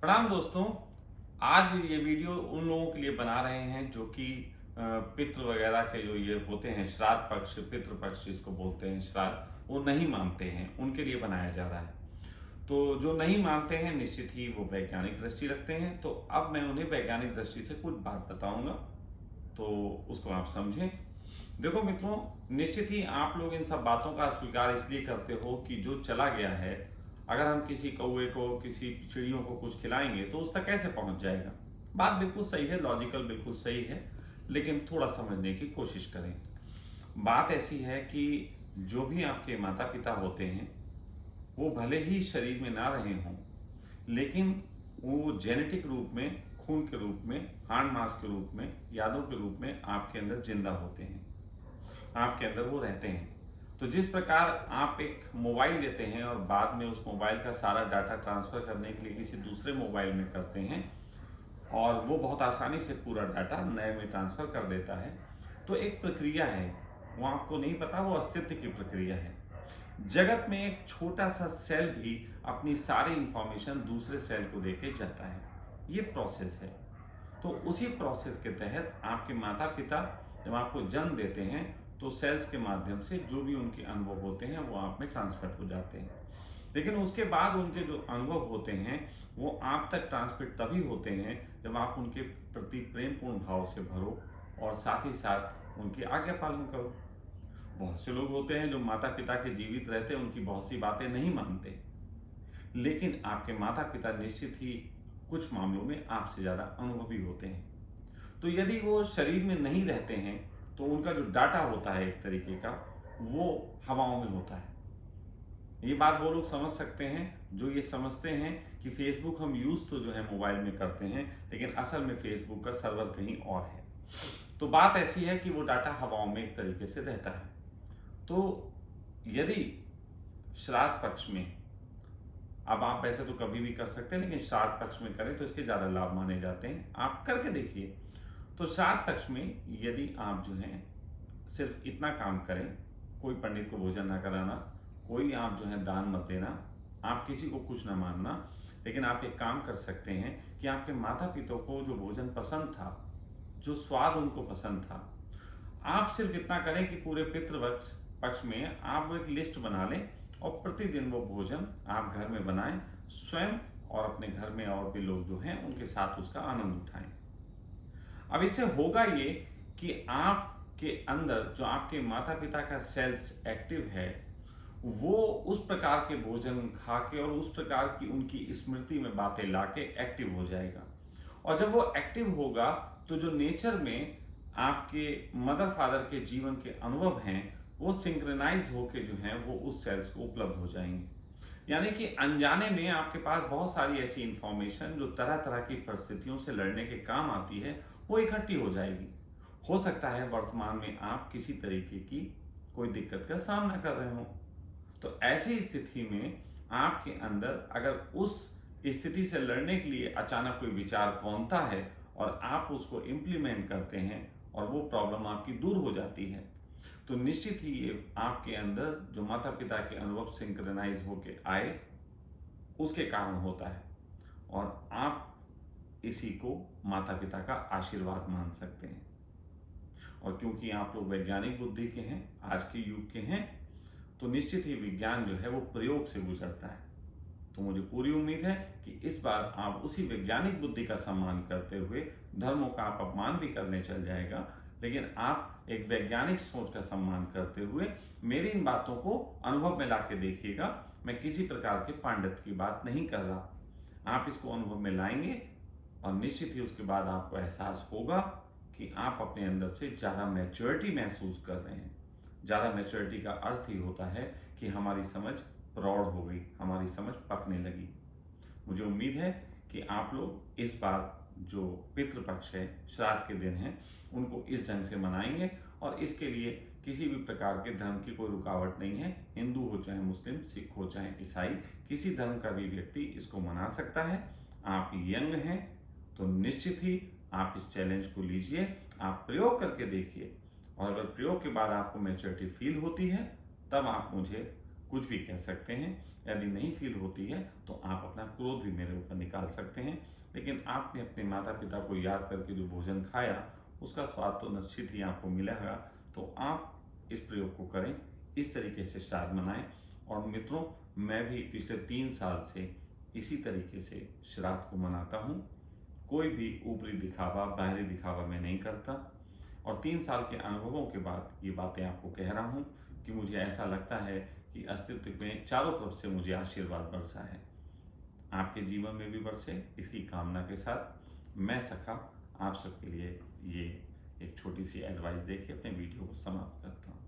प्रणाम दोस्तों। आज ये वीडियो उन लोगों के लिए बना रहे हैं जो कि पितृ वगैरह के जो ये होते हैं श्राद्ध पक्ष, पितृ पक्ष जिसको बोलते हैं श्राद्ध, वो नहीं मानते हैं, उनके लिए बनाया जा रहा है। तो जो नहीं मानते हैं निश्चित ही वो वैज्ञानिक दृष्टि रखते हैं, तो अब मैं उन्हें वैज्ञानिक दृष्टि से कुछ बात बताऊंगा, तो उसको आप समझें। देखो मित्रों, निश्चित ही आप लोग इन सब बातों का स्वीकार इसलिए करते हो कि जो चला गया है, अगर हम किसी कौवे को, किसी चिड़ियों को कुछ खिलाएंगे तो उस तक कैसे पहुंच जाएगा। बात बिल्कुल सही है, लॉजिकल बिल्कुल सही है, लेकिन थोड़ा समझने की कोशिश करें। बात ऐसी है कि जो भी आपके माता पिता होते हैं वो भले ही शरीर में ना रहे हों, लेकिन वो जेनेटिक रूप में, खून के रूप में, हाड़ मांस के रूप में, यादों के रूप में आपके अंदर जिंदा होते हैं, आपके अंदर वो रहते हैं। तो जिस प्रकार आप एक मोबाइल लेते हैं और बाद में उस मोबाइल का सारा डाटा ट्रांसफर करने के लिए किसी दूसरे मोबाइल में करते हैं और वो बहुत आसानी से पूरा डाटा नए में ट्रांसफर कर देता है, तो एक प्रक्रिया है, वो आपको नहीं पता, वो अस्तित्व की प्रक्रिया है। जगत में एक छोटा सा सेल भी अपनी सारी इंफॉर्मेशन दूसरे सेल को देके जाता है, ये प्रोसेस है। तो उसी प्रोसेस के तहत आपके माता पिता जब आपको जन्म देते हैं तो सेल्स के माध्यम से जो भी उनके अनुभव होते हैं वो आप में ट्रांसमिट हो जाते हैं। लेकिन उसके बाद उनके जो अनुभव होते हैं वो आप तक ट्रांसमिट तभी होते हैं जब आप उनके प्रति प्रेमपूर्ण भाव से भरो और साथ ही साथ उनकी आज्ञा पालन करो। बहुत से लोग होते हैं जो माता पिता के जीवित रहते हैं उनकी बहुत सी बातें नहीं मानते, लेकिन आपके माता पिता निश्चित ही कुछ मामलों में आपसे ज़्यादा अनुभवी होते हैं। तो यदि वो शरीर में नहीं रहते हैं तो उनका जो डाटा होता है एक तरीके का, वो हवाओं में होता है। ये बात वो लोग समझ सकते हैं जो ये समझते हैं कि फेसबुक हम यूज़ तो जो है मोबाइल में करते हैं, लेकिन असल में फेसबुक का सर्वर कहीं और है। तो बात ऐसी है कि वो डाटा हवाओं में एक तरीके से रहता है। तो यदि श्राद्ध पक्ष में, अब आप वैसे तो कभी भी कर सकते हैं, लेकिन श्राद्ध पक्ष में करें तो इसके ज़्यादा लाभ माने जाते हैं, आप करके देखिए। तो श्राद्ध पक्ष में यदि आप जो है सिर्फ इतना काम करें, कोई पंडित को भोजन ना कराना, कोई आप जो है दान मत देना, आप किसी को कुछ ना मानना, लेकिन आप एक काम कर सकते हैं कि आपके माता पिता को जो भोजन पसंद था, जो स्वाद उनको पसंद था, आप सिर्फ इतना करें कि पूरे पितृपक्ष पक्ष में आप वो एक लिस्ट बना लें और प्रतिदिन वो भोजन आप घर में बनाएं, स्वयं और अपने घर में और भी लोग जो हैं उनके साथ उसका आनंद उठाएं। अब इससे होगा ये कि आपके अंदर जो आपके माता पिता का सेल्स एक्टिव है वो उस प्रकार के भोजन खा के और उस प्रकार की उनकी स्मृति में बातें लाके एक्टिव हो जाएगा। और जब वो एक्टिव होगा तो जो नेचर में आपके मदर फादर के जीवन के अनुभव हैं वो सिंक्रोनाइज होके जो हैं वो उस सेल्स को उपलब्ध हो जाएंगे। यानी कि अनजाने में आपके पास बहुत सारी ऐसी इंफॉर्मेशन जो तरह तरह की परिस्थितियों से लड़ने के काम आती है वो इकट्ठी हो जाएगी। हो सकता है वर्तमान में आप किसी तरीके की कोई दिक्कत का सामना कर रहे हो, तो ऐसी स्थिति में आपके अंदर अगर उस स्थिति से लड़ने के लिए अचानक कोई विचार कौंता है और आप उसको इम्प्लीमेंट करते हैं और वो प्रॉब्लम आपकी दूर हो जाती है, तो निश्चित ही ये आपके अंदर जो माता पिता के अनुभव सिंक्रोनाइज होके आए उसके कारण होता है और आप इसी को माता पिता का आशीर्वाद मान सकते हैं। और क्योंकि आप लोग वैज्ञानिक बुद्धि के हैं, आज के युग के हैं, तो निश्चित ही विज्ञान जो है वो प्रयोग से गुजरता है। तो मुझे पूरी उम्मीद है कि इस बार आप उसी वैज्ञानिक बुद्धि का सम्मान करते हुए, धर्मों का आप अपमान भी करने चल जाएगा, लेकिन आप एक वैज्ञानिक सोच का सम्मान करते हुए मेरी इन बातों को अनुभव में लाके देखिएगा। मैं किसी प्रकार के पांडित्य की बात नहीं कर रहा, आप इसको अनुभव में लाएंगे और निश्चित ही उसके बाद आपको एहसास होगा कि आप अपने अंदर से ज़्यादा मैच्योरिटी महसूस कर रहे हैं। ज़्यादा मैच्योरिटी का अर्थ ही होता है कि हमारी समझ प्रौढ़ हो गई, हमारी समझ पकने लगी। मुझे उम्मीद है कि आप लोग इस बार जो पितृपक्ष है, श्राद्ध के दिन हैं, उनको इस ढंग से मनाएंगे और इसके लिए किसी भी प्रकार के धर्म की कोई रुकावट नहीं है। हिंदू हो चाहे मुस्लिम, सिख हो चाहे ईसाई, किसी धर्म का भी व्यक्ति इसको मना सकता है। आप यंग हैं तो निश्चित ही आप इस चैलेंज को लीजिए, आप प्रयोग करके देखिए और अगर प्रयोग के बाद आपको मैच्योरिटी फील होती है तब आप मुझे कुछ भी कह सकते हैं। यदि नहीं फील होती है तो आप अपना क्रोध भी मेरे ऊपर निकाल सकते हैं, लेकिन आपने अपने माता पिता को याद करके जो भोजन खाया उसका स्वाद तो निश्चित ही आपको मिलेगा। तो आप इस प्रयोग को करें, इस तरीके से श्राद्ध मनाएं। और मित्रों, मैं भी पिछले 3 साल से इसी तरीके से श्राद्ध को मनाता हूँ। कोई भी ऊपरी दिखावा, बाहरी दिखावा मैं नहीं करता। और 3 साल के अनुभवों के बाद ये बातें आपको कह रहा हूँ कि मुझे ऐसा लगता है कि अस्तित्व में चारों तरफ से मुझे आशीर्वाद बरसा है। आपके जीवन में भी बरसे, इसकी कामना के साथ मैं सखा आप सबके लिए ये एक छोटी सी एडवाइस देके अपने वीडियो को समाप्त करता हूँ।